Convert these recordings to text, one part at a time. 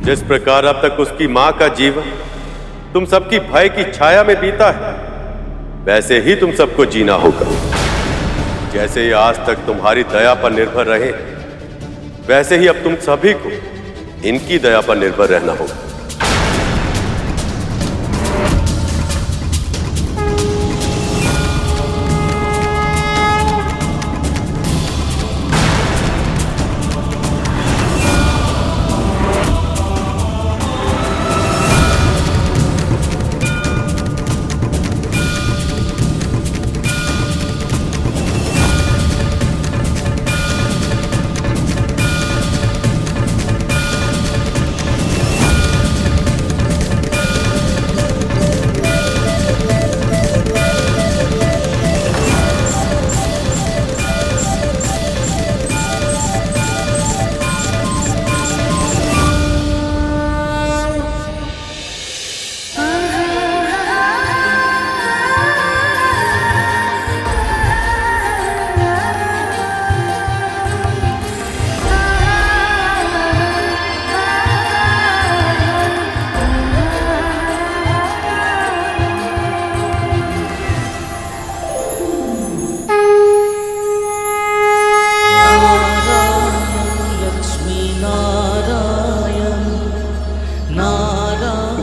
जिस प्रकार अब तक उसकी मां का जीवन तुम सबकी भय की छाया में बीता है, वैसे ही तुम सबको जीना होगा। जैसे ये आज तक तुम्हारी दया पर निर्भर रहे, वैसे ही अब तुम सभी को इनकी दया पर निर्भर रहना होगा।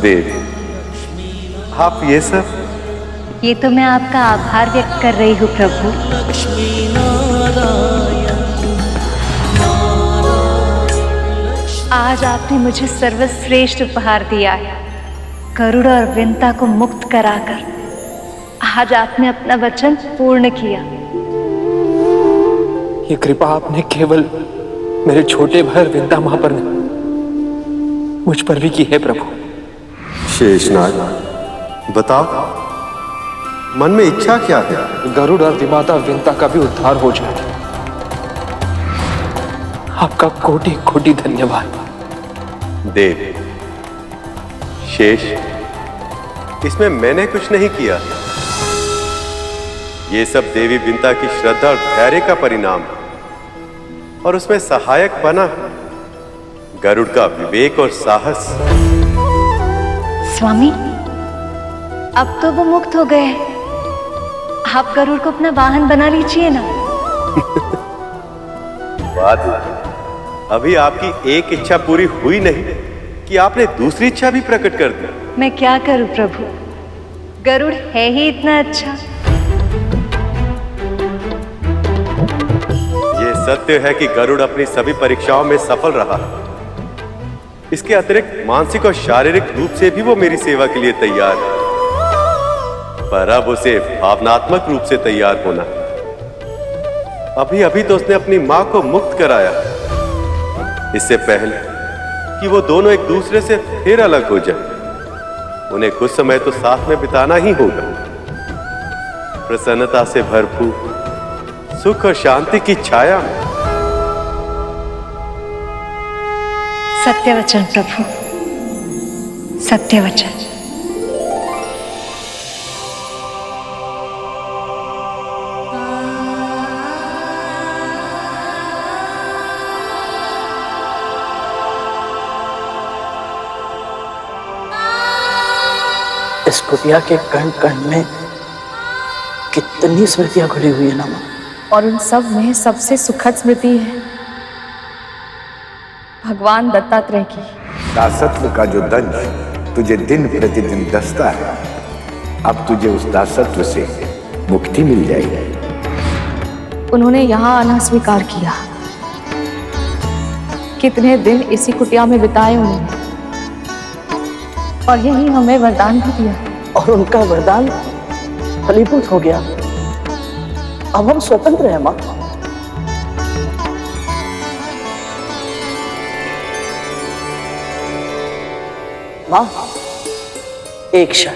देवी, आप ये सब? ये तो मैं आपका आभार व्यक्त कर रही हूँ प्रभु। आज आपने मुझे सर्वश्रेष्ठ उपहार दिया है, गरुड़ और विंता को मुक्त कराकर। आज आपने अपना वचन पूर्ण किया। ये कृपा आपने केवल मेरे छोटे भाई विंता मां पर नहीं, मुझ पर भी की है प्रभु। शेषनाग, बताओ, मन में इच्छा क्या है? गरुड़ और विमाता विंता का भी उद्धार हो जाए। आपका कोटि कोटि धन्यवाद। देव, शेष, इसमें मैंने कुछ नहीं किया। ये सब देवी विंता की श्रद्धा और धैर्य का परिणाम है, और उसमें सहायक बना गरुड़ का विवेक और साहस। स्वामी, अब तो वो मुक्त हो गए। आप गरुड़ को अपना वाहन बना लीजिए ना। बात अभी आपकी एक इच्छा पूरी हुई नहीं कि आपने दूसरी इच्छा भी प्रकट कर दी। मैं क्या करूं प्रभु, गरुड़ है ही इतना अच्छा। ये सत्य है कि गरुड़ अपनी सभी परीक्षाओं में सफल रहा। इसके अतिरिक्त मानसिक और शारीरिक रूप से भी वो मेरी सेवा के लिए तैयार है, पर अब उसे भावनात्मक रूप से तैयार होना। अभी अभी तो उसने अपनी मां को मुक्त कराया, इससे पहले कि वो दोनों एक दूसरे से फिर अलग हो जाए, उन्हें कुछ समय तो साथ में बिताना ही होगा। प्रसन्नता से भरपूर सुख और शांति की छाया में। सत्य वचन प्रभु, सत्य वचन। इस कुटिया के कण कण में कितनी स्मृतियां घुली हुई है ना मां, और उन सब में सबसे सुखद स्मृति है भगवान दत्तात्रेय की। दासत्व का जो दंश तुझे दिन प्रतिदिन दसता है, अब तुझे उस दासत्व से मुक्ति मिल जाएगी। उन्होंने यहाँ आना स्वीकार किया। कितने दिन इसी कुटिया में बिताए उन्होंने, और यही हमें वरदान भी दिया। और उनका वरदान फलीभूत हो गया। अब हम स्वतंत्र हैं मां। मां, एक क्षण।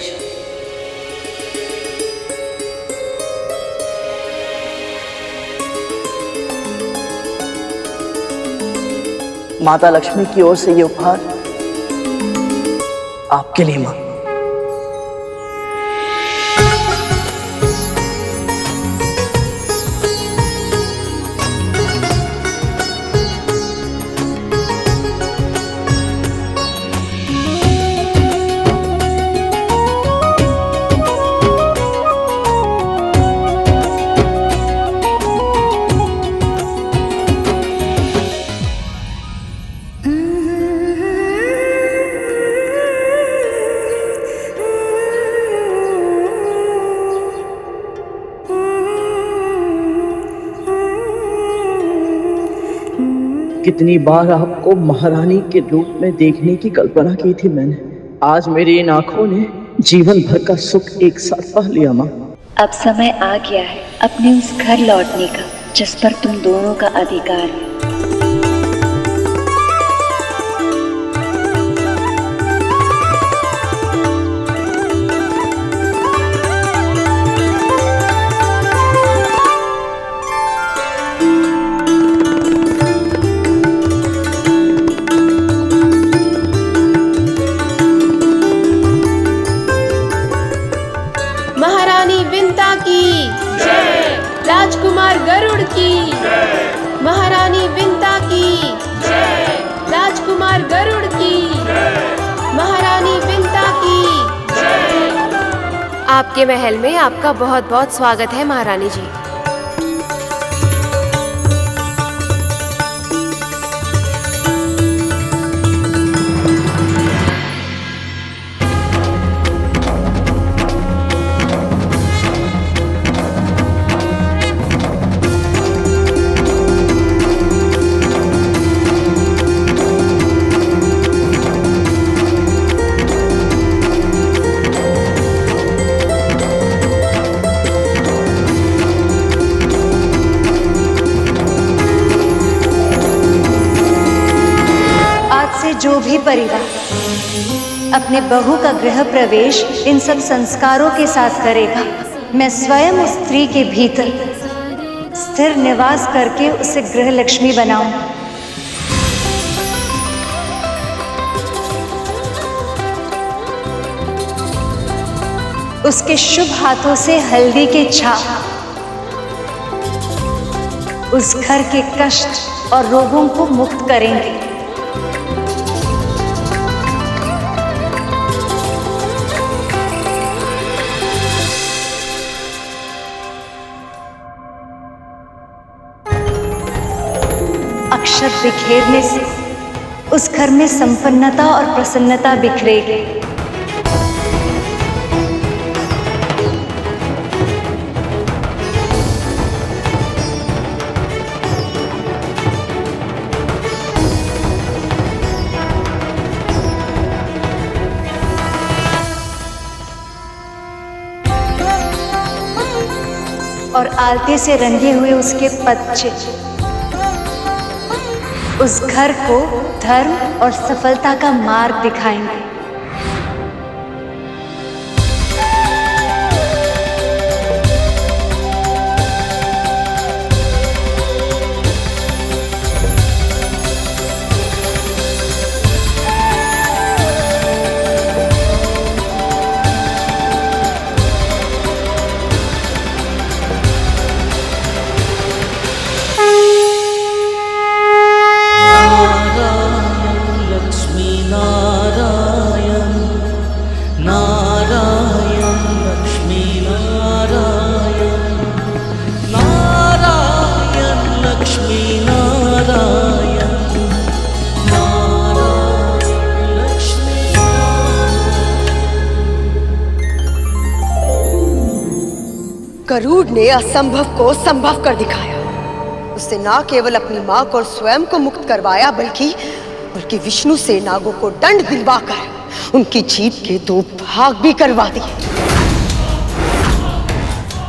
माता लक्ष्मी की ओर से ये उपहार आपके लिए मां। कितनी बार आपको महारानी के रूप में देखने की कल्पना की थी मैंने। आज मेरी इन आंखों ने जीवन भर का सुख एक साथ पा लिया माँ। अब समय आ गया है अपने उस घर लौटने का जिस पर तुम दोनों का अधिकार है। महारानी विंता की जय, राजकुमार गरुड़ की जय, महारानी विंता की जय, राजकुमार गरुड़ की जय, महारानी विंता की जय। आपके महल में आपका बहुत बहुत स्वागत है महारानी जी। जो भी परिवार अपने बहू का गृह प्रवेश इन सब संस्कारों के साथ करेगा, मैं स्वयं उस स्त्री के भीतर स्थिर निवास करके उसे गृह लक्ष्मी बनाऊं। उसके शुभ हाथों से हल्दी के छाप उस घर के कष्ट और रोगों को मुक्त करेंगे। अक्षत बिखेरने से उस घर में संपन्नता और प्रसन्नता बिखरेगी। और आलते से रंगे हुए उसके पत्चे उस घर को धर्म और सफलता का मार्ग दिखाएंगे। गरुड़ ने असंभव को संभव कर दिखाया। उससे ना केवल अपनी मां को और स्वयं को मुक्त करवाया बल्कि विष्णु से नागों को दंड दिलवाकर उनकी जीत के 2 भाग भी करवा दिए।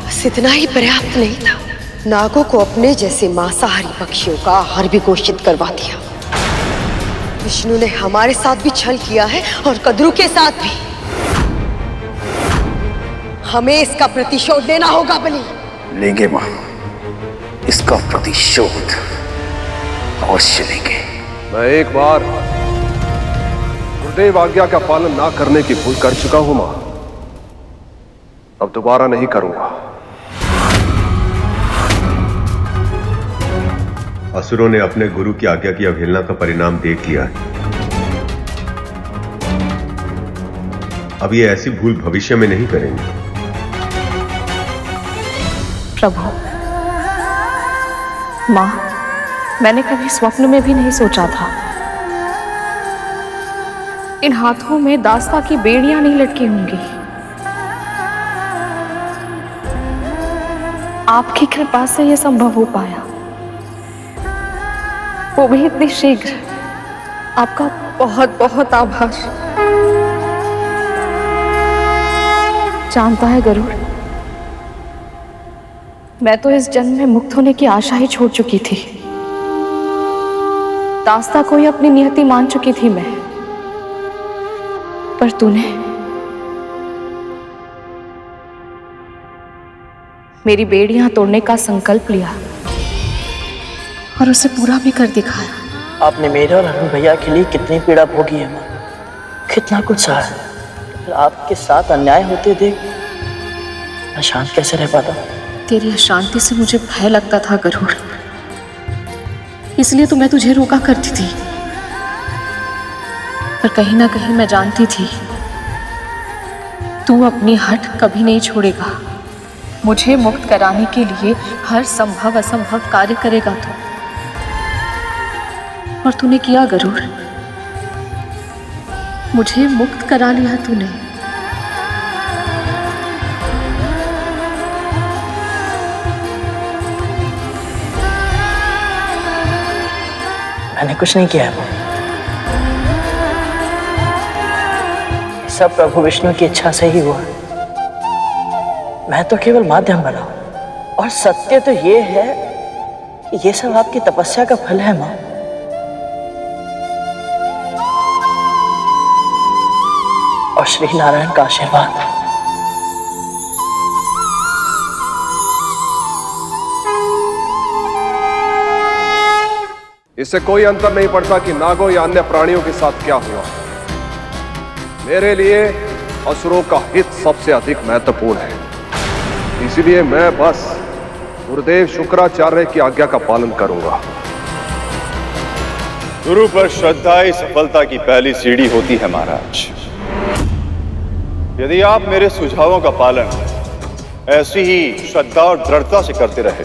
बस इतना ही पर्याप्त नहीं था, नागों को अपने जैसे मांसाहारी पक्षियों का आहार भी घोषित करवा दिया। विष्णु ने हमारे साथ भी छल किया है और कद्रू के साथ भी। हमें इसका प्रतिशोध लेना होगा बलि। लेंगे मां, इसका प्रतिशोध अवश्य लेंगे। मैं एक बार गुरुदेव आज्ञा का पालन ना करने की भूल कर चुका हूं मां, अब दोबारा नहीं करूंगा। असुरों ने अपने गुरु की आज्ञा की अवहेलना का परिणाम देख लिया है। अब ये ऐसी भूल भविष्य में नहीं करेंगे। प्रभु, मां, मैंने कभी स्वप्न में भी नहीं सोचा था इन हाथों में दास्ता की बेड़ियां नहीं लटकी होंगी। आपकी कृपा से यह संभव हो पाया। वो भी इतनी शीघ्र। आपका बहुत बहुत आभार। जानता है गरुड़, मैं तो इस जन्म में मुक्त होने की आशा ही छोड़ चुकी थी। दास्ता को ही अपनी नियति मान चुकी थी मैं, पर तूने मेरी बेड़ियां तोड़ने का संकल्प लिया और उसे पूरा भी कर दिखाया। आपने मेरे और अरुण भैया के लिए कितनी पीड़ा भोगी है माँ, कितना कुछ सहा है। फिर आपके साथ अन्याय होते देख मैं शांत कैसे रह पाता। तेरी अशांति से मुझे भय लगता था गरुड़, इसलिए तो मैं तुझे रोका करती थी। पर कहीं ना कहीं मैं जानती थी तू अपनी हट कभी नहीं छोड़ेगा। मुझे मुक्त कराने के लिए हर संभव असंभव कार्य करेगा तू, और तूने किया गरुड़। मुझे मुक्त करा लिया तूने। मैंने कुछ नहीं किया है माँ, सब प्रभु विष्णु की इच्छा से ही हुआ। मैं तो केवल माध्यम बना, और सत्य तो ये है कि ये सब आपकी तपस्या का फल है माँ। और श्री नारायण का आशीर्वाद। इससे कोई अंतर नहीं पड़ता कि नागों या अन्य प्राणियों के साथ क्या हुआ। मेरे लिए असुरों का हित सबसे अधिक महत्वपूर्ण है, इसलिए मैं बस गुरुदेव शुक्राचार्य की आज्ञा का पालन करूंगा। गुरु पर श्रद्धा ही सफलता की पहली सीढ़ी होती है महाराज। यदि आप मेरे सुझावों का पालन ऐसी ही श्रद्धा और दृढ़ता से करते रहे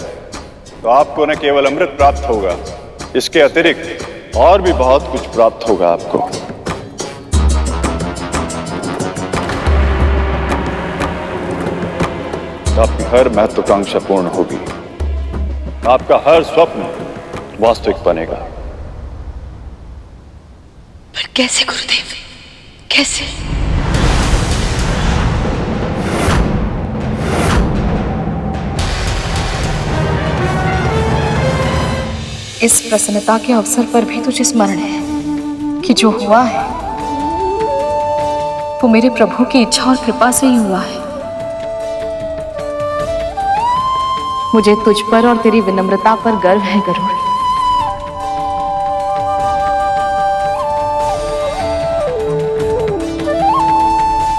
तो आपको न केवल अमृत प्राप्त होगा, इसके अतिरिक्त और भी बहुत कुछ प्राप्त होगा आपको। आपकी हर महत्वाकांक्षा पूर्ण होगी, आपका हर स्वप्न वास्तविक बनेगा। पर कैसे गुरुदेव, कैसे? इस प्रसन्नता के अवसर पर भी तुझे स्मरण है कि जो हुआ है वो मेरे प्रभु की इच्छा और कृपा से ही हुआ है। मुझे तुझ पर और तेरी विनम्रता पर गर्व है गरुड़।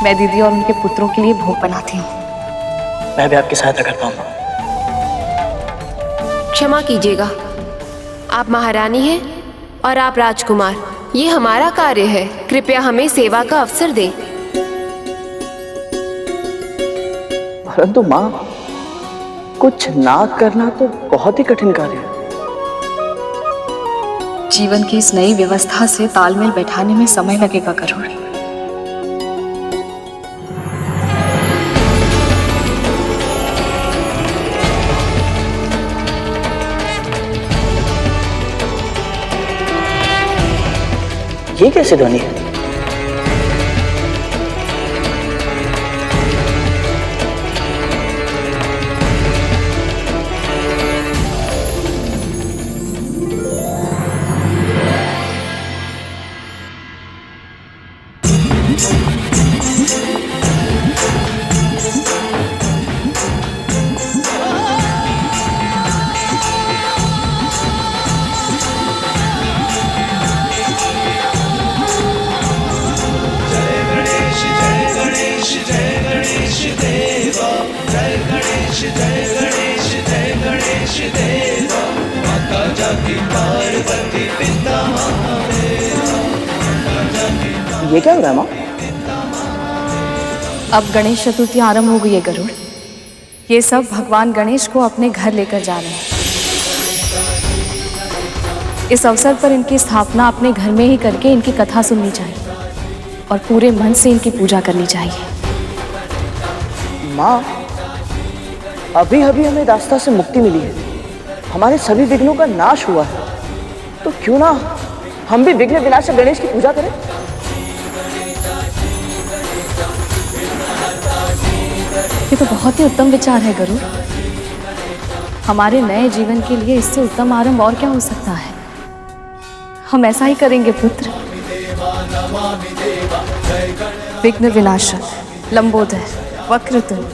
मैं दीदी और उनके पुत्रों के लिए भोग बनाती हूँ। मैं भी आपकी सहायता कर पाऊंगा। क्षमा कीजिएगा, आप महारानी हैं और आप राजकुमार। ये हमारा कार्य है, कृपया हमें सेवा का अवसर दें। परंतु माँ, कुछ ना करना तो बहुत ही कठिन कार्य है। जीवन की इस नई व्यवस्था से तालमेल बैठाने में समय लगेगा गरुड़। ये कैसे ध्वनि है? ये क्या हो रहा है माँ? अब गणेश चतुर्थी आरंभ हो गई है गरुड़। ये सब भगवान गणेश को अपने घर लेकर जा रहे हैं। इस अवसर पर इनकी स्थापना अपने घर में ही करके इनकी कथा सुननी चाहिए और पूरे मन से इनकी पूजा करनी चाहिए। माँ, अभी अभी हमें दास्ता से मुक्ति मिली है, हमारे सभी विघ्नों का नाश हुआ है। तो क्यों ना हम भी विघ्न विनाशक गणेश की पूजा करें? ये तो बहुत ही उत्तम विचार है गरुड़। हमारे नए जीवन के लिए इससे उत्तम आरंभ और क्या हो सकता है। हम ऐसा ही करेंगे पुत्र। विघ्न विनाशक, लंबोदर, वक्रतुंड,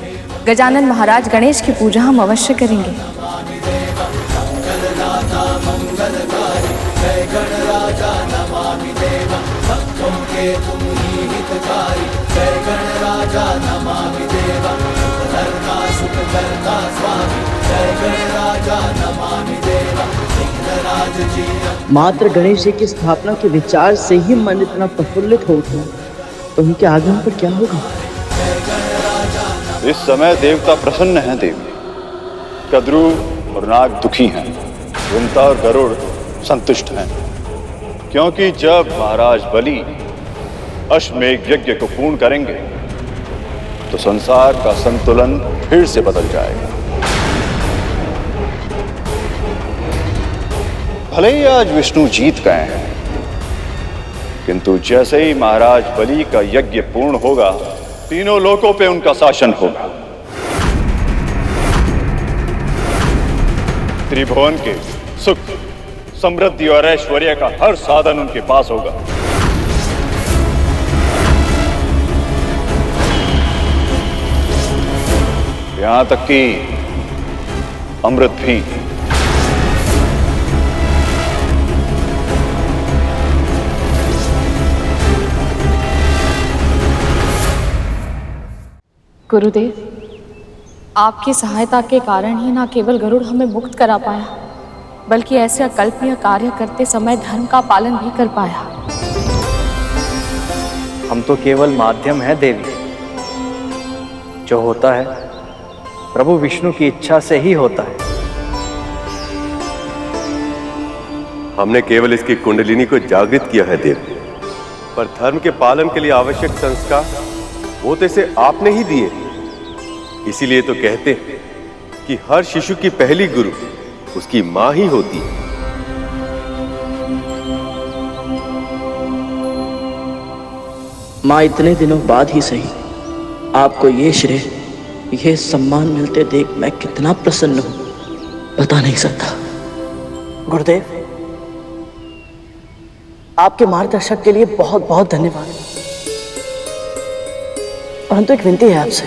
गजानन महाराज गणेश की पूजा हम अवश्य करेंगे। मात्र गणेश जी की स्थापना के विचार से ही मन इतना प्रफुल्लित हो उठा, तो उनके आगमन पर क्या होगा? इस समय देवता प्रसन्न हैं देवी। कद्रू और नाग दुखी हैं, विंता और गरुड़ संतुष्ट हैं, क्योंकि जब महाराज बलि अश्वमेघ यज्ञ को पूर्ण करेंगे तो संसार का संतुलन फिर से बदल जाएगा। भले ही आज विष्णु जीत गए हैं, किंतु जैसे ही महाराज बलि का यज्ञ पूर्ण होगा, तीनों लोकों पे उनका शासन होगा। त्रिभुवन के सुख, समृद्धि और ऐश्वर्य का हर साधन उनके पास होगा। यहां तक कि अमृत भी। गुरुदेव, आपकी सहायता के कारण ही न केवल गरुड़ हमें मुक्त करा पाया, बल्कि ऐसे अकल्पनीय कार्य करते समय धर्म का पालन भी कर पाया। हम तो केवल माध्यम हैं देवी। जो होता है प्रभु विष्णु की इच्छा से ही होता है। हमने केवल इसकी कुंडलिनी को जागृत किया है देव, पर धर्म के पालन के लिए आवश्यक संस्कार वो तो इसे आपने ही दिए। इसीलिए तो कहते हैं कि हर शिशु की पहली गुरु उसकी मां ही होती है। माँ इतने दिनों बाद ही सही आपको ये श्रेय, ये सम्मान मिलते देख मैं कितना प्रसन्न हूं, बता नहीं सकता। गुरुदेव, आपके मार्गदर्शक के लिए बहुत बहुत धन्यवाद। परंतु एक विनती है आपसे।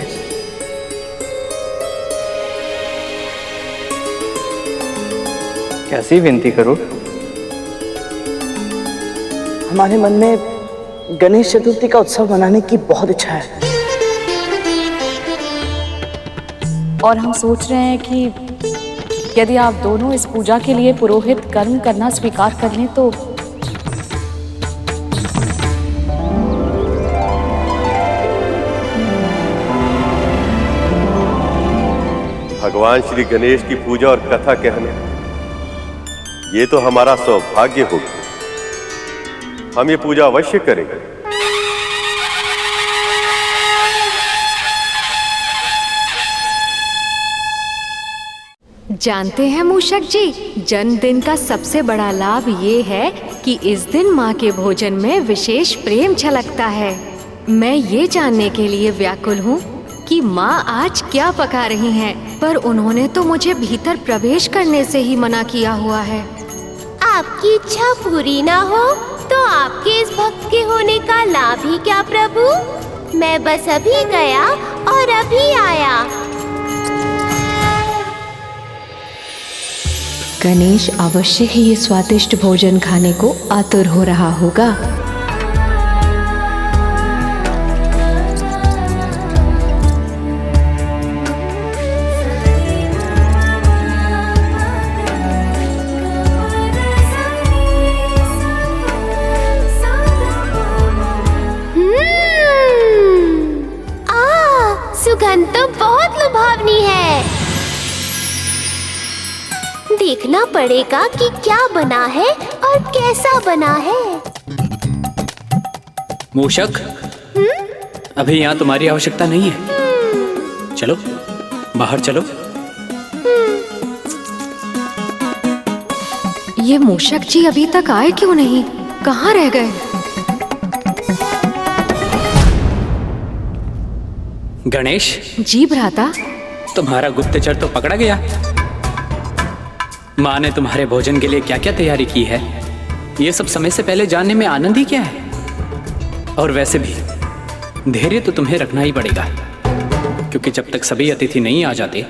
कैसी विनती करूं? हमारे मन में गणेश चतुर्थी का उत्सव मनाने की बहुत इच्छा है, और हम सोच रहे हैं कि यदि आप दोनों इस पूजा के लिए पुरोहित कर्म करना स्वीकार कर लें तो भगवान श्री गणेश की पूजा और कथा कहना, ये तो हमारा सौभाग्य होगा। हम ये पूजा अवश्य करेंगे। जानते हैं मूषक जी, जन्मदिन का सबसे बड़ा लाभ ये है कि इस दिन माँ के भोजन में विशेष प्रेम झलकता है। मैं ये जानने के लिए व्याकुल हूँ कि माँ आज क्या पका रही हैं, पर उन्होंने तो मुझे भीतर प्रवेश करने से ही मना किया हुआ है। आपकी इच्छा पूरी ना हो तो आपके इस भक्त के होने का लाभ ही क्या प्रभु। मैं बस अभी गया और अभी आया। गणेश अवश्य ही ये स्वादिष्ट भोजन खाने को आतुर हो रहा होगा। सुगंध तो बहुत लुभावनी है। देखना पड़ेगा कि क्या बना है और कैसा बना है। मूषक, अभी यहाँ तुम्हारी आवश्यकता नहीं है। चलो बाहर चलो। ये मूषक जी अभी तक आए क्यों नहीं? कहाँ रह गए? गणेश जी भ्राता। तुम्हारा गुप्तचर तो पकड़ा गया। माँ ने तुम्हारे भोजन के लिए क्या क्या तैयारी की है, ये सब समय से पहले जानने में आनंद ही क्या है। और वैसे भी धैर्य तो तुम्हें रखना ही पड़ेगा, क्योंकि जब तक सभी अतिथि नहीं आ जाते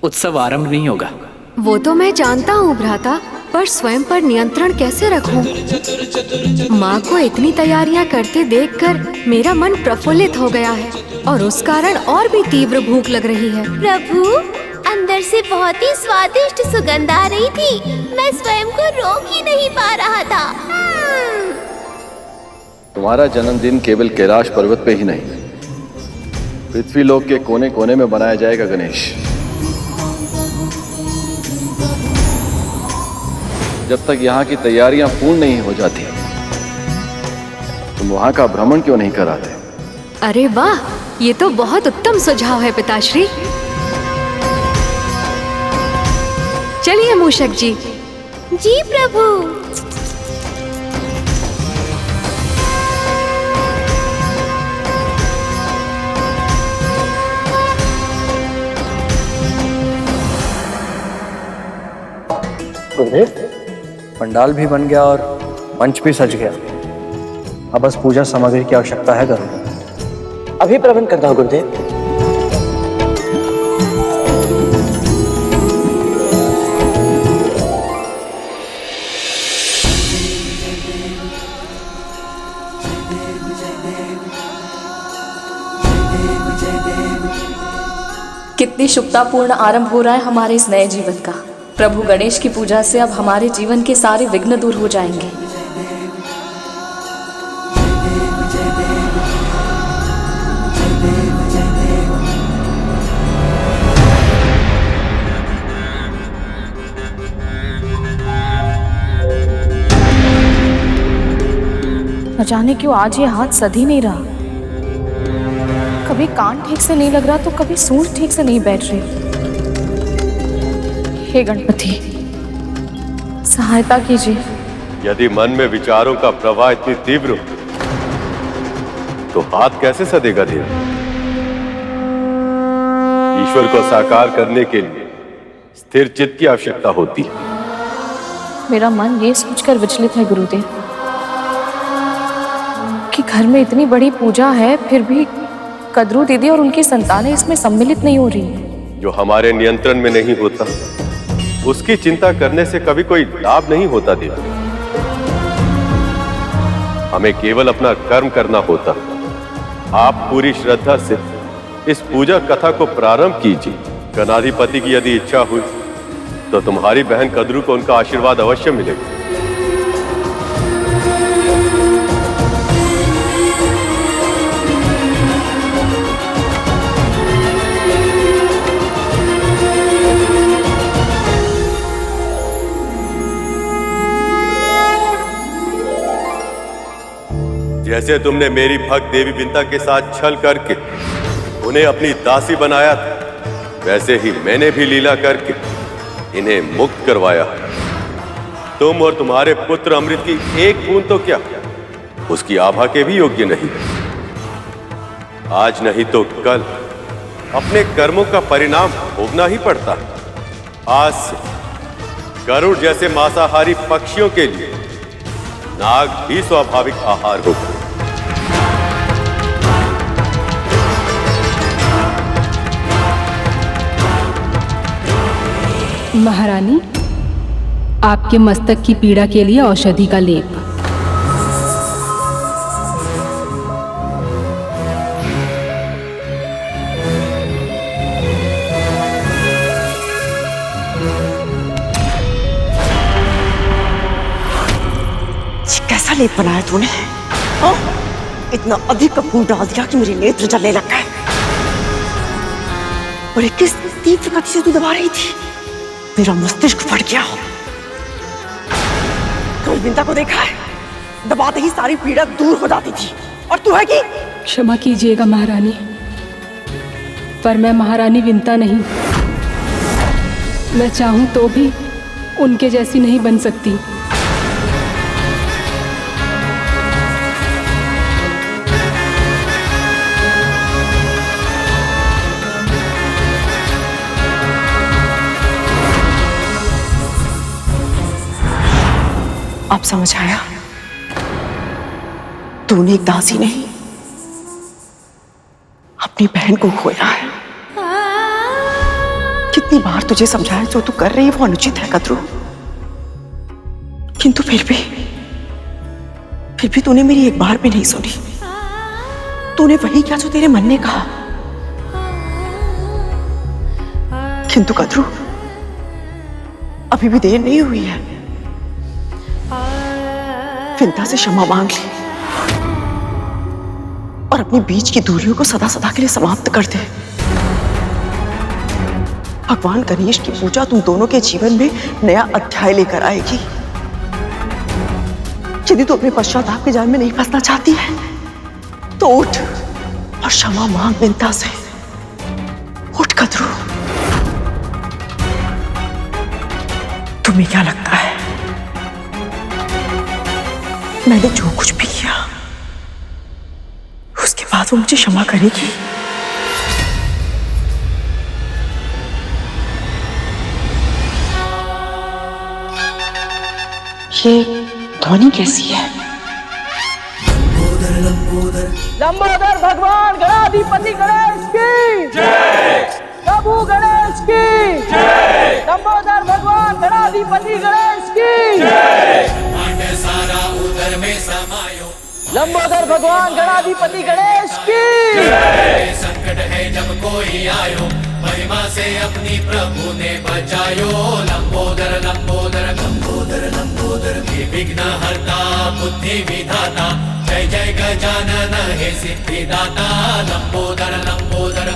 उत्सव आरंभ नहीं होगा। वो तो मैं जानता हूँ भ्राता, पर स्वयं पर नियंत्रण कैसे रखूं? माँ को इतनी तैयारियां करते देखकर मेरा मन प्रफुल्लित हो गया है और उस कारण और भी तीव्र भूख लग रही है। प्रभु, अंदर से बहुत ही स्वादिष्ट सुगंध आ रही थी। मैं स्वयं को रोक ही नहीं पा रहा था। तुम्हारा जन्मदिन केवल कैलाश पर्वत पे ही नहीं, पृथ्वीलोक के कोने कोने में बनाया जाएगा गणेश। जब तक यहाँ की तैयारियां पूर्ण नहीं हो जाती, तुम वहां का भ्रमण क्यों नहीं कराते? अरे वाह, ये तो बहुत उत्तम सुझाव है पिताश्री। चलिए मूषक जी। जी प्रभु। गुरुदेव, पंडाल भी बन गया और मंच भी सज गया। अब बस पूजा सामग्री की आवश्यकता है गरुड़। अभी प्रबंध करता हूँ गुरुदेव। कितनी शुभतापूर्ण आरंभ हो रहा है हमारे इस नए जीवन का। प्रभु गणेश की पूजा से अब हमारे जीवन के सारे विघ्न दूर हो जाएंगे। न जाने क्यों आज ये हाथ सध ही नहीं रहा। कभी कान ठीक से नहीं लग रहा तो कभी सूंड ठीक से नहीं बैठ रही। हे गणपति, सहायता कीजिए। यदि मन में विचारों का प्रवाह इतनी तीव्र हो, तो हाथ कैसे सदेगा देव? ईश्वर को साकार करने के लिए स्थिर चित्त की आवश्यकता होती है। मेरा मन ये सोचकर विचलित है गुरुदेव कि घर में इतनी बड़ी पूजा है, फिर भी कद्रू दीदी और उनकी संतानें इसमें सम्मिलित नहीं हो रही। जो हमारे नियंत्रण में नहीं होता, उसकी चिंता करने से कभी कोई लाभ नहीं होता देव। हमें केवल अपना कर्म करना होता। आप पूरी श्रद्धा से इस पूजा कथा को प्रारंभ कीजिए। गणाधिपति की यदि इच्छा हुई तो तुम्हारी बहन कद्रू को उनका आशीर्वाद अवश्य मिलेगा। जैसे तुमने मेरी भक्त देवी बिंता के साथ छल करके उन्हें अपनी दासी बनाया था, वैसे ही मैंने भी लीला करके इन्हें मुक्त करवाया। तुम और तुम्हारे पुत्र अमृत की एक बूंद तो क्या, उसकी आभा के भी योग्य नहीं। आज नहीं तो कल अपने कर्मों का परिणाम भोगना ही पड़ता। आज से गरुड़ जैसे मांसाहारी पक्षियों के लिए नाग भी स्वाभाविक आहार होगा। महारानी, आपके मस्तक की पीड़ा के लिए औषधि का लेप। कैसा लेप बनाया तूने? इतना अधिक कपूर डाल दिया कि मेरे नेत्र जलने लग गए। और किस तीव्र गति से तू दबा रही थी, मेरा मस्तिष्क फट गया। कल बिंता को देखा है, दबाते ही सारी पीड़ा दूर हो जाती थी, और तू है कि? क्षमा कीजिएगा महारानी, पर मैं महारानी विंता नहीं। मैं चाहूं तो भी उनके जैसी नहीं बन सकती। आप समझ आया? तूने एक दासी नहीं, अपनी बहन को खोया है। कितनी बार तुझे समझाया जो तू कर रही है वो अनुचित है कद्रू, किंतु फिर भी तूने मेरी एक बार भी नहीं सुनी। तूने वही किया जो तेरे मन ने कहा। किंतु कद्रू, अभी भी देर नहीं हुई है। विंता से क्षमा मांग ली और अपनी बीच की दूरियों को सदा सदा के लिए समाप्त कर दे। भगवान गणेश की पूजा तुम दोनों के जीवन में नया अध्याय लेकर आएगी। यदि तू अपने पश्चाताप के जाल में नहीं फंसना चाहती है तो उठ और क्षमा मांग विंता से। उठ कद्रू। तुम्हें क्या लगता है मैंने जो कुछ भी किया उसके बाद वो मुझे क्षमा करेगी? ये ध्वनि कैसी है? लंबोदर भगवान गणाधिपति गणेश की जय। प्रभु गणेश की जय। लंबोदर भगवान गणाधिपति गणेश की जय। सारा उदर में समायो। लंबोदर भगवान गणाधिपति गणेश की जय। संकट है जब कोई आयो, महिमा से अपनी प्रभु ने बचायो। लंबोदर लंबोदर लंबोदर लंबोदर विघ्न हरता बुद्धि विधाता, जय जय गजानन हे सिद्धिदाता। लंबोदर लंबोदर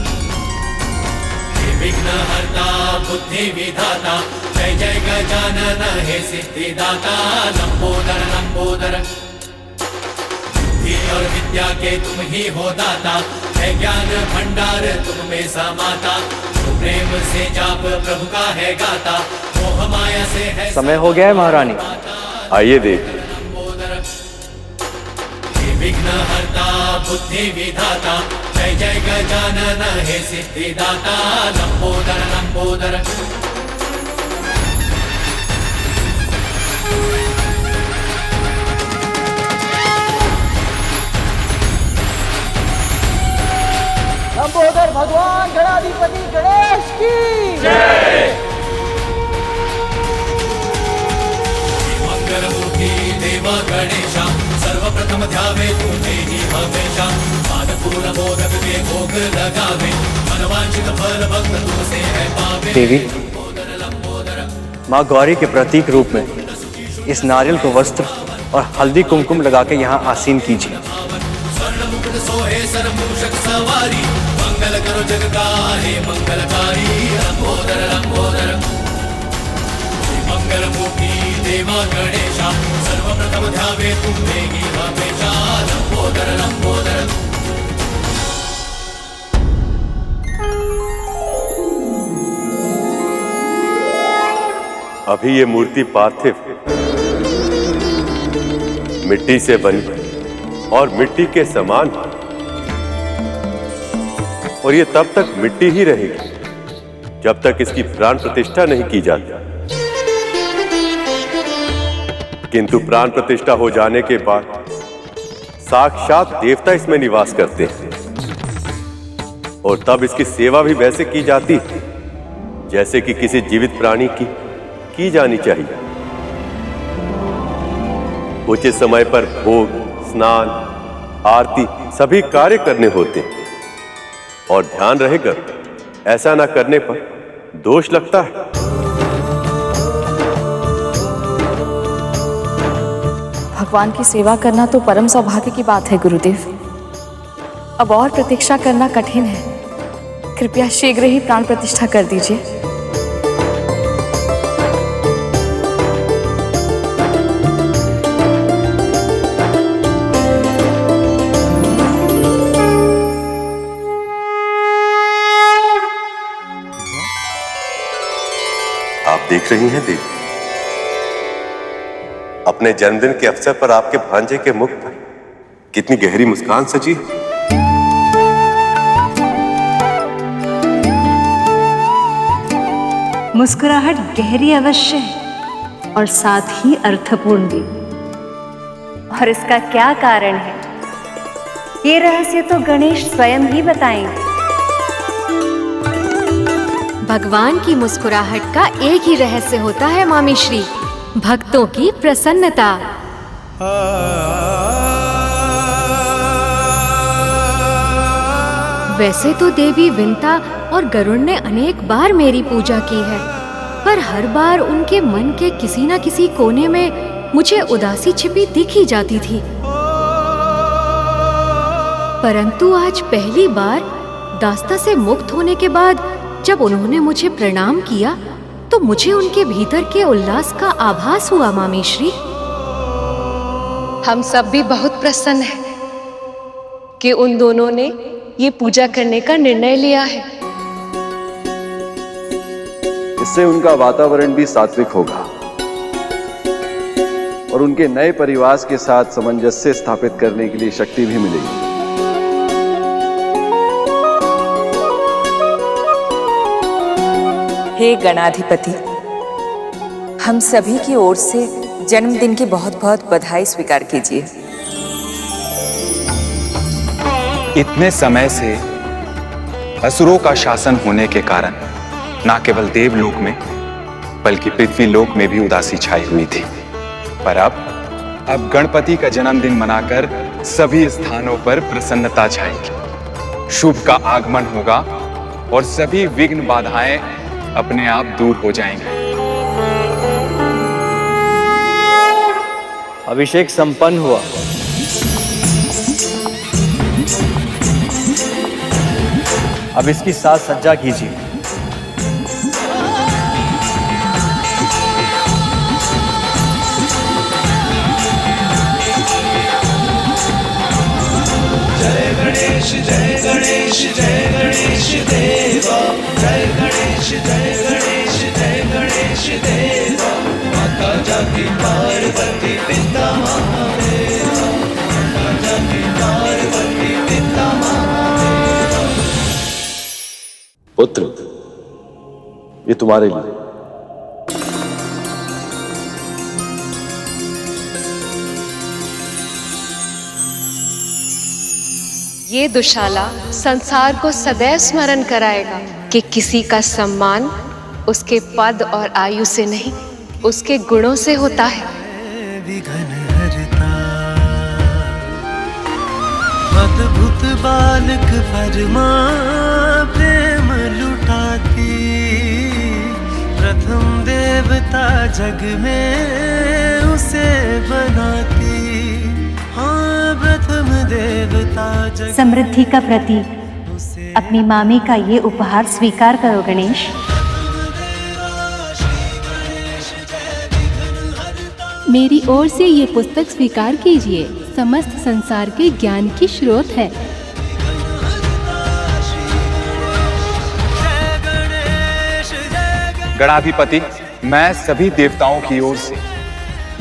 विघ्न हरता बुद्धि विधाता, जय जय गजानन हे सिद्धिदाता। लंबोदर लंबोदर बुद्धि और विद्या के तुम ही हो दाता, है ज्ञान भंडार तुम में समाता। प्रेम से जाप प्रभु का है गाता, मोह माया से है। समय हो गया है महारानी, आइए देख। विघ्न हरता बुद्धि विधाता, जय जय गजानन हे सिद्धिदाता। लंबोदर लंबोदर लंबोदर भगवान गणाधिपति गणेश की जय। मंगलमूर्ति देव गणेशा, सर्वप्रथम ध्यावे तुझे ही हमेशा। पादपूर्ण मोदक के भोग लगावे, मनवांछित फल भक्त तुमसे है पावे। देवी, माँ गौरी के प्रतीक रूप में इस नारियल को वस्त्र और हल्दी कुमकुम लगा के यहाँ आसीन कीजिए। स्वर्ण मुकुट सोहे सरमूषक सवारी, मंगल करो जग का हे मंगलकारी। लंबोदर लंबोदर मंगल मूर्ति देवा गणेशा, सर्वप्रथम ध्यावे तुम्हें ही हमेशा। लंबोदर लंबोदर अभी ये मूर्ति पार्थिव मिट्टी से बनी और मिट्टी के समान, और ये तब तक मिट्टी ही रहेगी जब तक इसकी प्राण प्रतिष्ठा नहीं की जाती। किंतु प्राण प्रतिष्ठा हो जाने के बाद साक्षात देवता इसमें निवास करते हैं, और तब इसकी सेवा भी वैसे की जाती है जैसे कि किसी जीवित प्राणी की जानी चाहिए। उचित समय पर भोग, स्नान, आरती सभी कार्य करने होते हैं, और ध्यान रहेगा ऐसा ना करने पर दोष लगता है। भगवान की सेवा करना तो परम सौभाग्य की बात है गुरुदेव। अब और प्रतीक्षा करना कठिन है, कृपया शीघ्र ही प्राण प्रतिष्ठा कर दीजिए। आप देख रही हैं देवी, अपने जन्मदिन के अवसर पर आपके भांजे के मुख पर कितनी गहरी मुस्कान सजी है। मुस्कुराहट गहरी अवश्य है और साथ ही अर्थपूर्ण भी। और इसका क्या कारण है, ये रहस्य तो गणेश स्वयं ही बताएंगे। भगवान की मुस्कुराहट का एक ही रहस्य होता है मामी श्री, भक्तों की प्रसन्नता। वैसे तो देवी विंता और गरुड़ ने अनेक बार मेरी पूजा की है, पर हर बार उनके मन के किसी न किसी कोने में मुझे उदासी छिपी दिख ही जाती थी। परंतु आज पहली बार दास्ता से मुक्त होने के बाद जब उन्होंने मुझे प्रणाम किया तो मुझे उनके भीतर के उल्लास का आभास हुआ मामी श्री। हम सब भी बहुत प्रसन्न हैं कि उन दोनों ने ये पूजा करने का निर्णय लिया है। इससे उनका वातावरण भी सात्विक होगा और उनके नए परिवार के साथ सामंजस्य स्थापित करने के लिए शक्ति भी मिलेगी। हे गणाधिपति, हम सभी की ओर से जन्मदिन की बहुत बहुत बधाई स्वीकार कीजिए। इतने समय से असुरों का शासन होने के कारण न केवल देवलोक में बल्कि पृथ्वीलोक में भी उदासी छाई हुई थी, पर अब गणपति का जन्मदिन मनाकर सभी स्थानों पर प्रसन्नता छाएगी। शुभ का आगमन होगा और सभी विघ्न बाधाएं अपने आप दूर हो जाएंगे। अभिषेक संपन्न हुआ। अब इसकी साज सज्जा कीजिए। जय गणेश जय गणेश जय गणेश देवा, जय गणेश जय गणेश जय गणेश देवा। माता जाति पार्वती पिता महादेवा, माता जाति पार्वती पिता महादेवा। पुत्र, ये तुम्हारे लिए। ये दुशाला संसार को सदैव स्मरण कराएगा कि किसी का सम्मान उसके पद और आयु से नहीं, उसके गुणों से होता है। अद्भुत बालक फरमा प्रेम लुटाती, प्रथम देवता जग में उसे बनाती। हाँ, प्रथम देवता जग। समृद्धि का प्रतीक अपनी मामी का ये उपहार स्वीकार करो गणेश। मेरी ओर से ये पुस्तक स्वीकार कीजिए, समस्त संसार के ज्ञान की स्रोत है। गणाधिपति, मैं सभी देवताओं की ओर से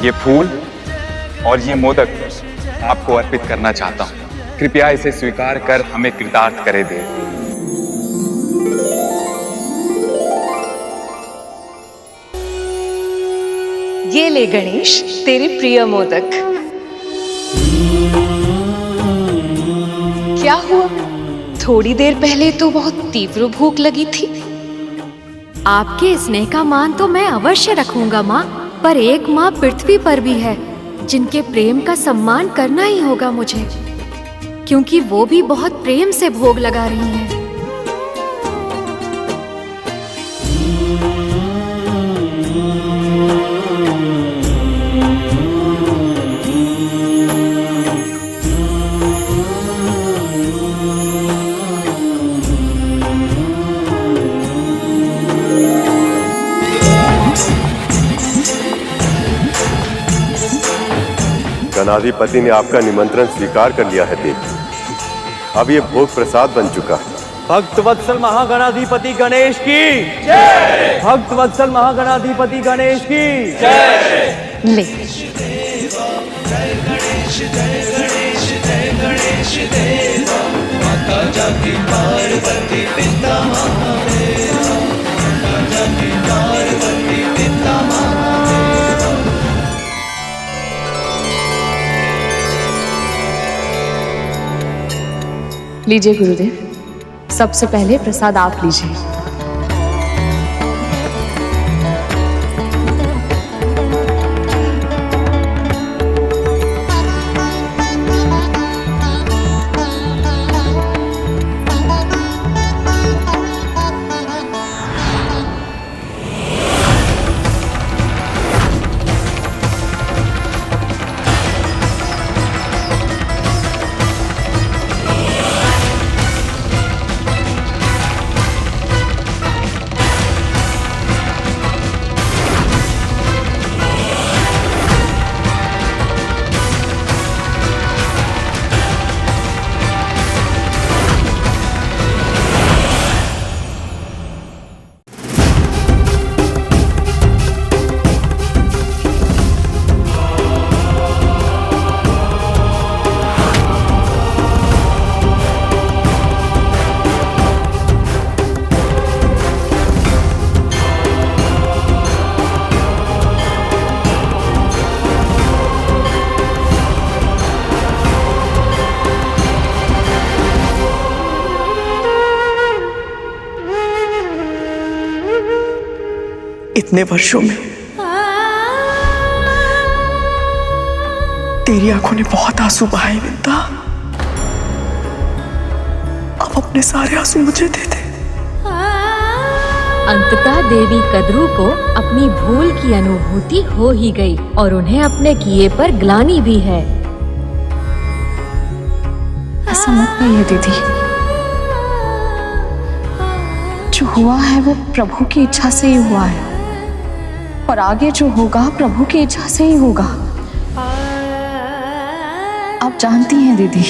ये फूल और ये मोदक आपको अर्पित करना चाहता हूँ। कृपया इसे स्वीकार कर हमें कृतार्थ करे दे। ये ले गणेश, तेरे प्रिय मोदक। क्या हुआ? थोड़ी देर पहले तो बहुत तीव्र भूख लगी थी। आपके स्नेह का मान तो मैं अवश्य रखूंगा माँ, पर एक माँ पृथ्वी पर भी है जिनके प्रेम का सम्मान करना ही होगा मुझे, क्योंकि वो भी बहुत प्रेम से भोग लगा रही हैं। गणाधिपति ने आपका निमंत्रण स्वीकार कर लिया है देवी। अब ये भोग प्रसाद बन चुका है। भक्त वत्सल महागणाधिपति गणेश की जय। भक्त वत्सल महागणाधिपति गणेश की जय। ले। लीजिए गुरुदेव, सबसे पहले प्रसाद आप लीजिए। इतने वर्षों में तेरी आंखों ने बहुत आंसू बहाए विंता। अब अपने सारे आंसू मुझे दे दे। अंततः देवी कद्रू को अपनी भूल की अनुभूति हो ही गई और उन्हें अपने किए पर ग्लानि भी है। ऐसा मत कहिए दीदी, जो हुआ है वो प्रभु की इच्छा से ही हुआ है और आगे जो होगा प्रभु की इच्छा से ही होगा। आप जानती हैं दीदी,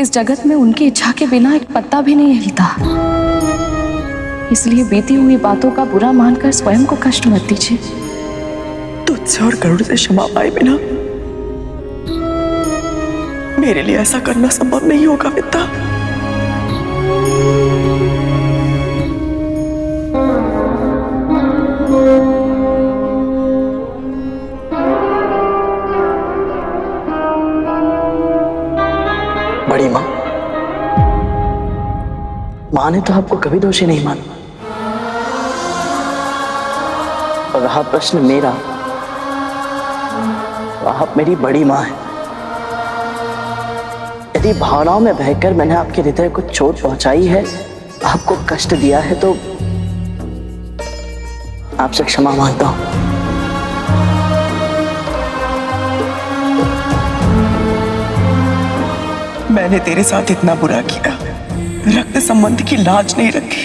इस जगत में उनकी इच्छा के बिना एक पत्ता भी नहीं हिलता। इसलिए बीती हुई बातों का बुरा मानकर स्वयं को कष्ट मत दीजिए। तुझसे और गरुड़ से क्षमा पाए बिना मेरे लिए ऐसा करना संभव नहीं होगा विंता। बड़ी माँ, माँ ने तो आपको कभी दोषी नहीं माना। और रहा प्रश्न मेरा, तो आप मेरी बड़ी माँ हैं। यदि भावनाओं में बहकर मैंने आपके हृदय को चोट पहुंचाई है, आपको कष्ट दिया है, तो आपसे क्षमा मांगता हूं। मैंने तेरे साथ इतना बुरा किया, रक्त संबंध की लाज नहीं रखी,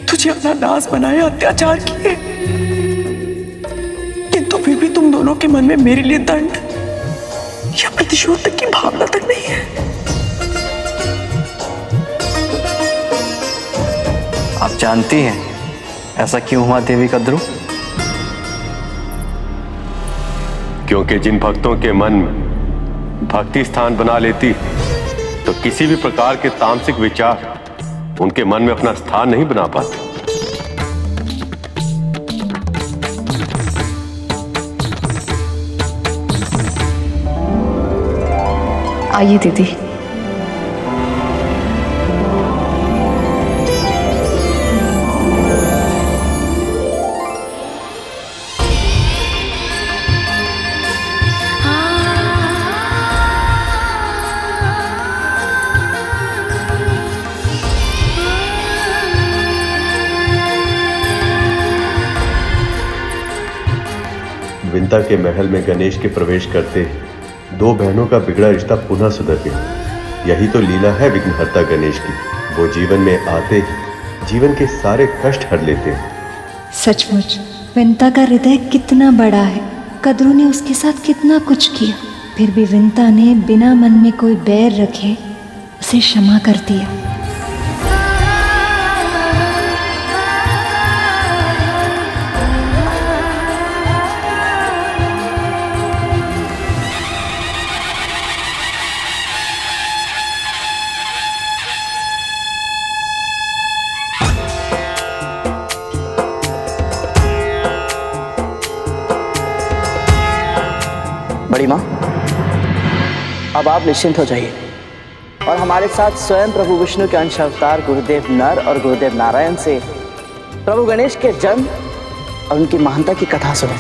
तुझे अपना दास बनाया, अत्याचार किए, किंतु फिर भी तुम दोनों के मन में मेरे लिए दंड या प्रतिशोध तक की भावना तक नहीं है। आप जानती हैं ऐसा क्यों हुआ देवी कद्रू? क्योंकि जिन भक्तों के मन में भक्ति स्थान बना लेती तो किसी भी प्रकार के तामसिक विचार उनके मन में अपना स्थान नहीं बना पाते। आइए दीदी। विंता के महल में गणेश के प्रवेश करते दो बहनों का बिगड़ा रिश्ता पुनः सुधर गया। यही तो लीला है विघ्नहर्ता गणेश की। वो जीवन में आते ही जीवन के सारे कष्ट हर लेते हैं। सचमुच विंता का हृदय कितना बड़ा है। कद्रू ने उसके साथ कितना कुछ किया, फिर भी विंता ने बिना मन में कोई बैर रखे उसे क्षमा कर दिया। बड़ी माँ, अब आप निश्चिंत हो जाइए और हमारे साथ स्वयं प्रभु विष्णु के अंश अवतार गुरुदेव नर और गुरुदेव नारायण से प्रभु गणेश के जन्म और उनकी महानता की कथा सुने।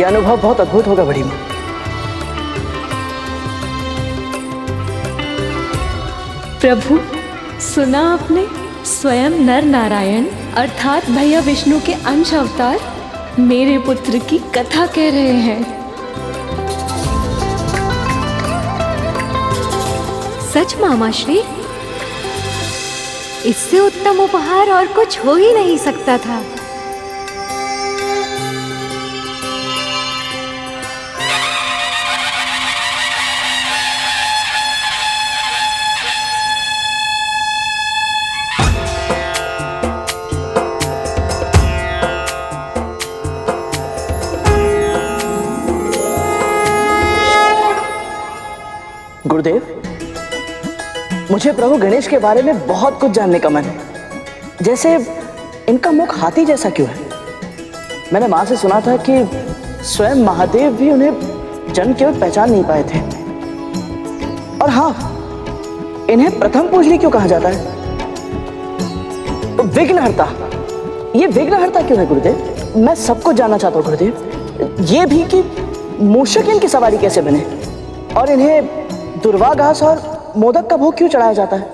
यह अनुभव बहुत अद्भुत होगा बड़ी माँ। प्रभु, सुना आपने? स्वयं नर नारायण अर्थात भैया विष्णु के अंश अवतार मेरे पुत्र की कथा कह रहे हैं। सच मामा श्री, इससे उत्तम उपहार और कुछ हो ही नहीं सकता था। गुरुदेव, मुझे प्रभु गणेश के बारे में बहुत कुछ जानने का मन है। जैसे इनका मुख हाथी जैसा क्यों है? मैंने माँ से सुना था कि स्वयं महादेव भी उन्हें जन्म केवल पहचान नहीं पाए थे। और हाँ, इन्हें प्रथम पूजनी क्यों कहा जाता है? विघ्नहर्ता, ये विघ्नहर्ता क्यों है गुरुदेव? मैं सब कुछ जानना चाहता हूँ गुरुदेव। ये भी कि मूषक इनकी सवारी कैसे बने और इन्हें दुर्वा घास और मोदक का भोग क्यों चढ़ाया जाता है?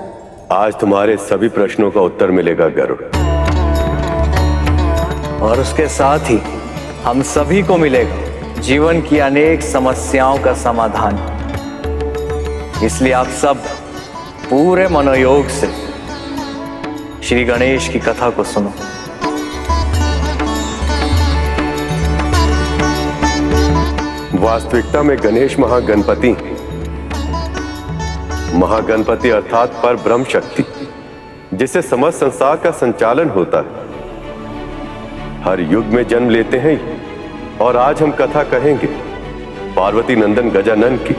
आज तुम्हारे सभी प्रश्नों का उत्तर मिलेगा गरुड़। और उसके साथ ही हम सभी को मिलेगा जीवन की अनेक समस्याओं का समाधान। इसलिए आप सब पूरे मनोयोग से श्री गणेश की कथा को सुनो। वास्तविकता में गणेश महागणपति अर्थात पर ब्रह्म शक्ति, जिससे समस्त संसार का संचालन होता है, हर युग में जन्म लेते हैं। और आज हम कथा कहेंगे पार्वती नंदन गजानन की,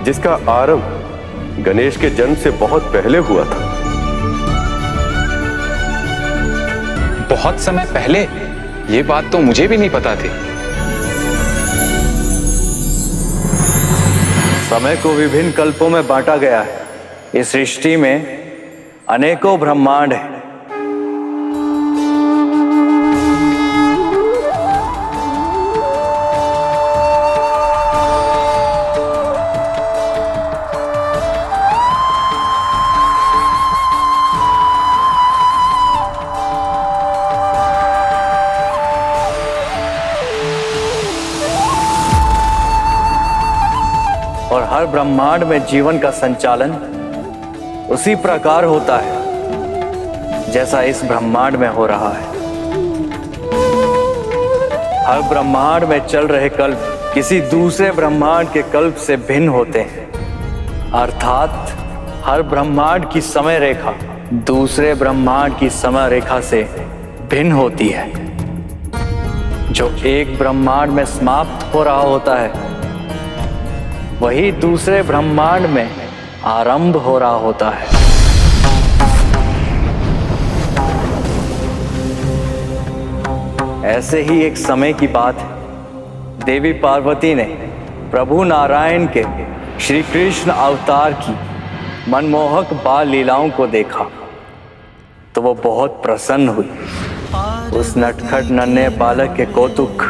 जिसका आरंभ गणेश के जन्म से बहुत पहले हुआ था। बहुत समय पहले? ये बात तो मुझे भी नहीं पता थी। समय को विभिन्न कल्पों में बांटा गया है। इस सृष्टि में अनेकों ब्रह्मांड हैं। और हर ब्रह्मांड में जीवन का संचालन उसी प्रकार होता है जैसा इस ब्रह्मांड में हो रहा है। हर ब्रह्मांड में चल रहे कल्प किसी दूसरे ब्रह्मांड के कल्प से भिन्न होते हैं। अर्थात हर ब्रह्मांड की समय रेखा दूसरे ब्रह्मांड की समय रेखा से भिन्न होती है। जो एक ब्रह्मांड में समाप्त हो रहा होता है, वही दूसरे ब्रह्मांड में आरंभ हो रहा होता है। ऐसे ही एक समय की बात है। देवी पार्वती ने प्रभु नारायण के श्री कृष्ण अवतार की मनमोहक बाल लीलाओं को देखा तो वो बहुत प्रसन्न हुई। उस नटखट नन्हे बालक के कौतुक,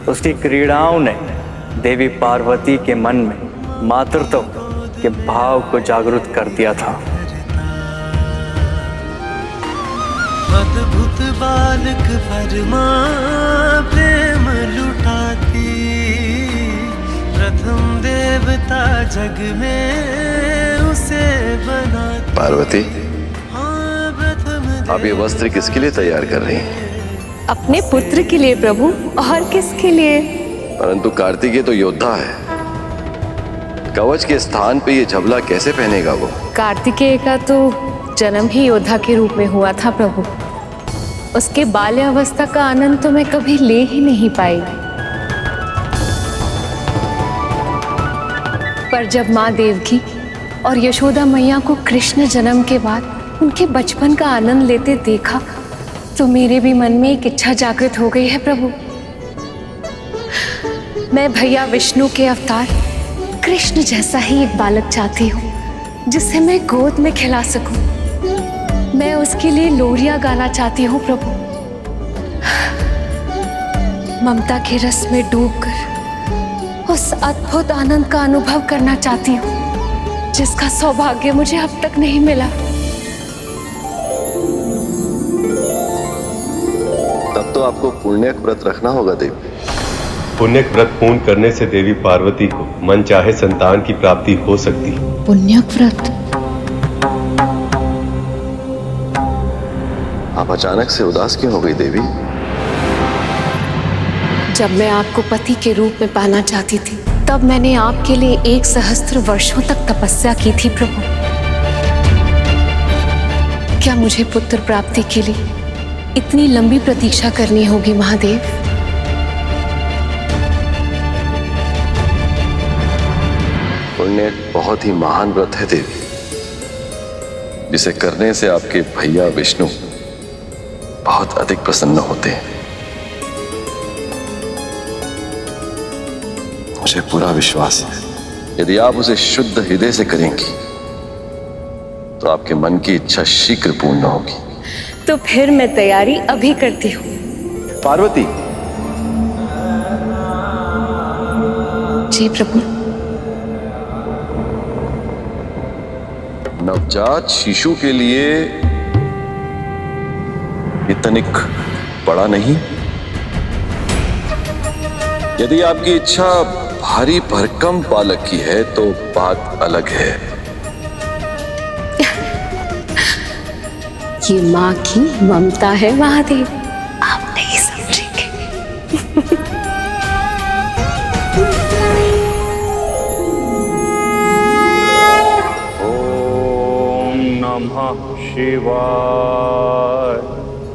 उसकी क्रीड़ाओं ने देवी पार्वती के मन में मातृत्व के भाव को जागृत कर दिया था। अद्भुत बालक परमा प्रेम लुटाती, प्रथम देवता जग में उसे बनाती। पार्वती, आप ये वस्त्र किसके लिए तैयार कर रही हैं? अपने पुत्र के लिए प्रभु, और किसके लिए? परंतु कार्तिकेय तो योद्धा है, कवच के स्थान पे ये झबला कैसे पहनेगा वो? कार्तिकेय का तो जन्म ही योद्धा के रूप में हुआ था प्रभु। उसके बाल्यावस्था का आनंद तो मैं कभी ले ही नहीं पाई। पर जब माँ देवकी और यशोदा मैया को कृष्ण जन्म के बाद उनके बचपन का आनंद लेते देखा तो मेरे भी मन में एक इच्छा जागृत हो गई है प्रभु। मैं भैया विष्णु के अवतार कृष्ण जैसा ही एक बालक चाहती हूँ जिसे मैं गोद में खिला सकूं। मैं उसके लिए लोरियां गाना चाहती हूँ प्रभु। ममता के रस में डूबकर उस अद्भुत आनंद का अनुभव करना चाहती हूँ जिसका सौभाग्य मुझे अब तक नहीं मिला। तब तो आपको पुण्यक व्रत रखना होगा देवी। पुण्यक व्रत पूर्ण करने से देवी पार्वती को मन चाहे संतान की प्राप्ति हो सकती है। पुण्यक व्रत? आप अचानक से उदास क्यों हो गई देवी? जब मैं आपको पति के रूप में पाना चाहती थी तब मैंने आपके लिए 1 सहस्त्र वर्षों तक तपस्या की थी प्रभु। क्या मुझे पुत्र प्राप्ति के लिए इतनी लंबी प्रतीक्षा करनी होगी महादेव? पुण्य एक बहुत ही महान व्रत है देवी, जिसे करने से आपके भैया विष्णु बहुत अधिक प्रसन्न होते हैं। मुझे पूरा विश्वास है यदि आप उसे शुद्ध हृदय से करेंगी तो आपके मन की इच्छा शीघ्र पूर्ण होगी। तो फिर मैं तैयारी अभी करती हूँ। पार्वती। जी प्रभु। नवजात शिशु के लिए ये तनिक बड़ा नहीं। यदि आपकी इच्छा भारी भरकम बालक की है तो बात अलग है। ये माँ की ममता है महादेव, आप नहीं समझेंगे। ओम नमः शिवाय।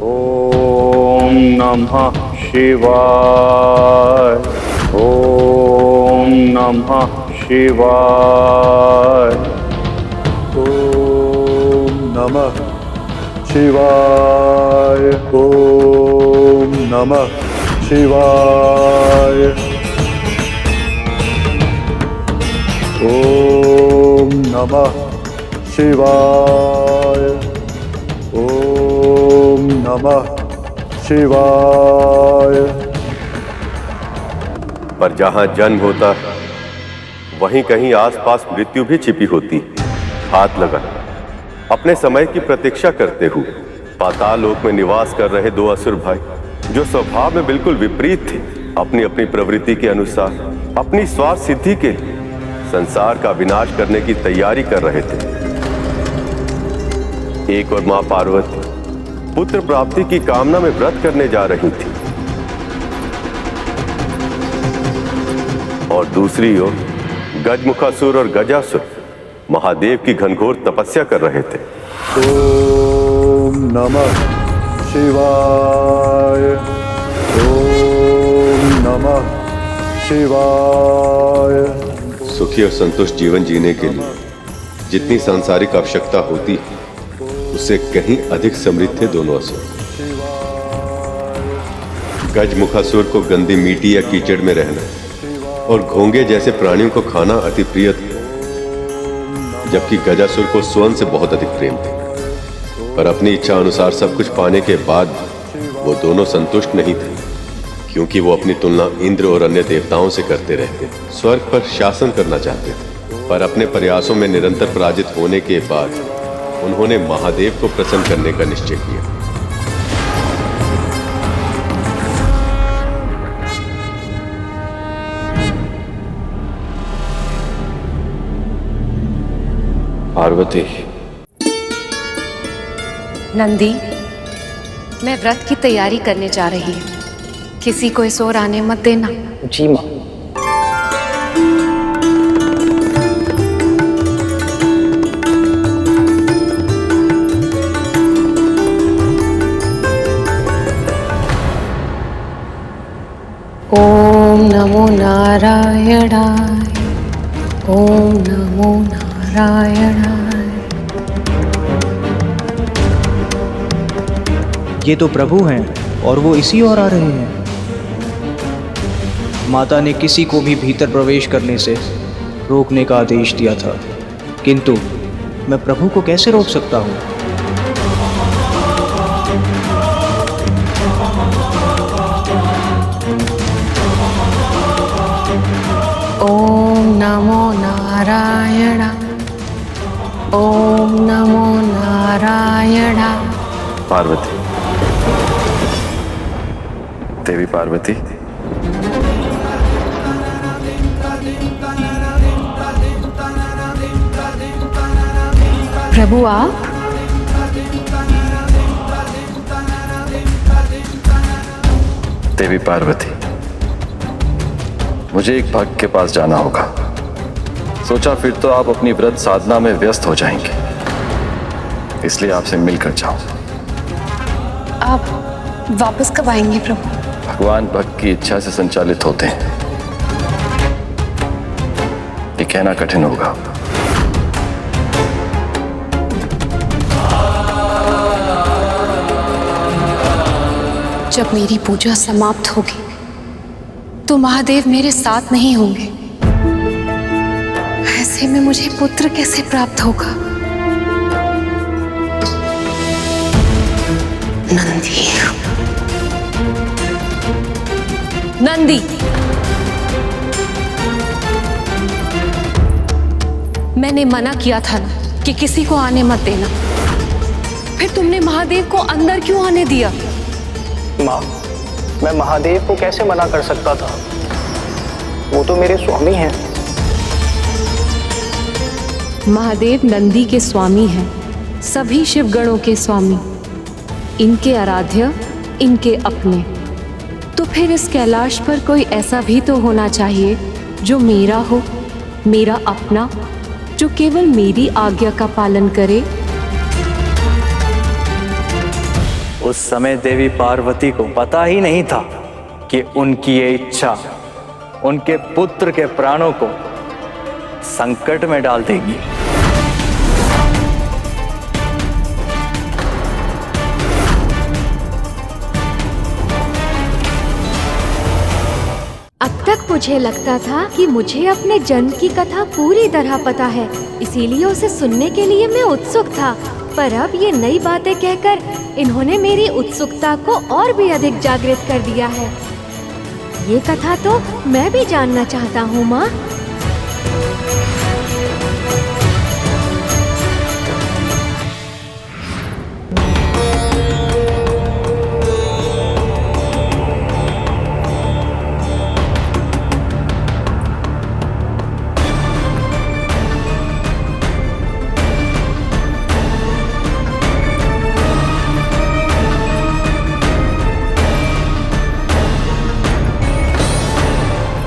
ओम नमः शिवाय। ओम नमः शिवाय। ओम नमः शिवाय। ओम नमः शिवाय। ओम नमः शिवाय। ओम नमः शिवाय। पर जहां जन्म होता है वहीं कहीं आसपास मृत्यु भी छिपी होती। हाथ लगा अपने समय की प्रतीक्षा करते हुए पाताल लोक में निवास कर रहे 2 असुर भाई जो स्वभाव में बिल्कुल विपरीत थे, अपनी अपनी प्रवृत्ति के अनुसार अपनी स्वार्थ सिद्धि के लिए संसार का विनाश करने की तैयारी कर रहे थे। एक और मां पार्वती पुत्र प्राप्ति की कामना में व्रत करने जा रही थी और दूसरी ओर गजमुखासुर और गजासुर महादेव की घनघोर तपस्या कर रहे थे। ओम नमः शिवाय। ओम नमः शिवाय। सुखी और संतुष्ट जीवन जीने के लिए जितनी सांसारिक आवश्यकता होती है उससे कहीं अधिक समृद्ध थे दोनों असुर। गजमुखासुर को गंदी मिट्टी या कीचड़ में रहना और घोंगे जैसे प्राणियों को खाना अति प्रिय था, जबकि गजासुर को स्वर्ण से बहुत अधिक प्रेम था। पर अपनी इच्छा अनुसार सब कुछ पाने के बाद वो दोनों संतुष्ट नहीं थे, क्योंकि वो अपनी तुलना इंद्र और अन्य देवताओं से करते रहते, स्वर्ग पर शासन करना चाहते थे। पर अपने प्रयासों में निरंतर पराजित होने के बाद उन्होंने महादेव को प्रसन्न करने का निश्चय किया। पार्वती। नंदी, मैं व्रत की तैयारी करने जा रही हूँ, किसी को इस ओर आने मत देना। जी माँ। ओम नमो नारायणाय। ओम नमो नारायणाय। ये तो प्रभु हैं और वो इसी ओर आ रहे हैं। माता ने किसी को भी भीतर प्रवेश करने से रोकने का आदेश दिया था, किंतु मैं प्रभु को कैसे रोक सकता हूँ? ओम नमो नारायण, ओम नमो नारायण। पार्वती, देवी पार्वती, प्रभु आप? देवी पार्वती, मुझे एक भक्त के पास जाना होगा। सोचा फिर तो आप अपनी व्रत साधना में व्यस्त हो जाएंगे, इसलिए आपसे मिलकर जाऊं। आप वापस कब आएंगे प्रभु? भगवान भक्त की इच्छा से संचालित होते हैं, ये कहना कठिन होगा। जब मेरी पूजा समाप्त होगी तो महादेव मेरे साथ नहीं होंगे। ऐसे में मुझे पुत्र कैसे प्राप्त होगा? नंदी, नंदी, मैंने मना किया था ना कि किसी को आने मत देना, फिर तुमने महादेव को अंदर क्यों आने दिया? माँ, मैं महादेव को कैसे मना कर सकता था? वो तो मेरे स्वामी हैं। महादेव नंदी के स्वामी हैं, सभी शिवगणों के स्वामी, इनके आराध्य, इनके अपने। तो फिर इस कैलाश पर कोई ऐसा भी तो होना चाहिए जो मेरा हो, मेरा अपना, जो केवल मेरी आज्ञा का पालन करे। उस समय देवी पार्वती को पता ही नहीं था कि उनकी ये इच्छा उनके पुत्र के प्राणों को संकट में डाल देगी। अब तक मुझे लगता था कि मुझे अपने जन्म की कथा पूरी तरह पता है, इसीलिए उसे सुनने के लिए मैं उत्सुक था। पर अब ये नई बातें कहकर इन्होंने मेरी उत्सुकता को और भी अधिक जागृत कर दिया है। ये कथा तो मैं भी जानना चाहता हूँ माँ।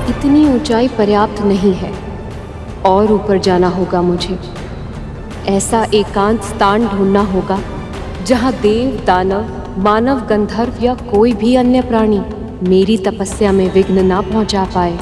इतनी ऊंचाई पर्याप्त नहीं है, और ऊपर जाना होगा मुझे। ऐसा एकांत स्थान ढूंढना होगा जहां देव, दानव, मानव, गंधर्व या कोई भी अन्य प्राणी मेरी तपस्या में विघ्न ना पहुंचा पाए।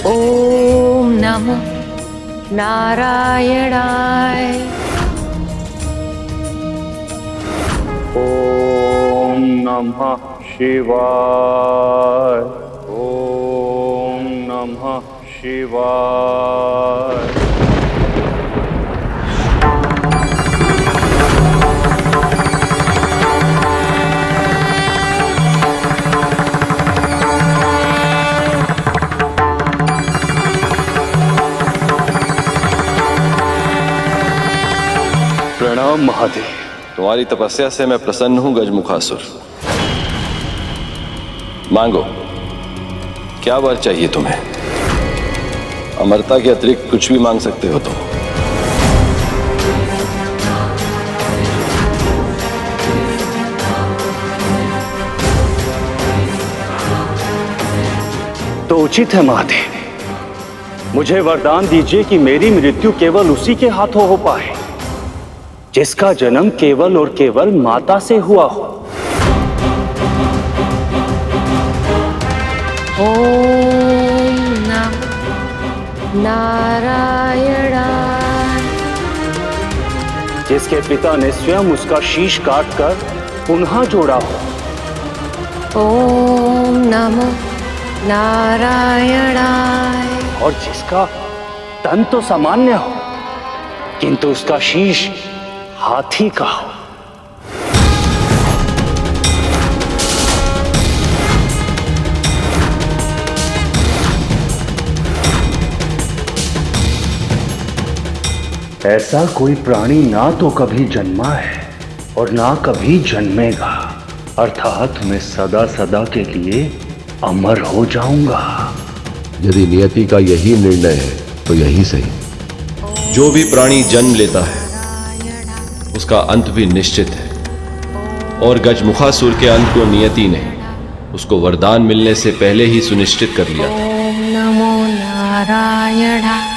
ओम नमो नारायणाय। ओम नमः शिवाय। ओम नमः शिवाय। प्रणाम महादेव। तुम्हारी तपस्या से मैं प्रसन्न हूं गजमुखासुर। मांगो, क्या वर चाहिए तुम्हें? अमरता के अतिरिक्त कुछ भी मांग सकते हो तुम। तो उचित है महादेव, मुझे वरदान दीजिए कि मेरी मृत्यु केवल उसी के हाथों हो पाए जिसका जन्म केवल और केवल माता से हुआ हो। ओम नमः नारायणाय। जिसके पिता ने स्वयं उसका शीश काटकर पुनः जोड़ा हो। ओम नमः नारायणाय। और जिसका तन तो सामान्य हो किंतु उसका शीश हाथी का हो। ऐसा कोई प्राणी ना तो कभी जन्मा है और ना कभी जन्मेगा, अर्थात मैं सदा सदा के लिए अमर हो जाऊंगा। यदि नियति का यही निर्णय है तो यही सही। जो भी प्राणी जन्म लेता है उसका अंत भी निश्चित है, और गजमुखासुर के अंत को नियति ने उसको वरदान मिलने से पहले ही सुनिश्चित कर लिया था। ओम नमो नारायणाय।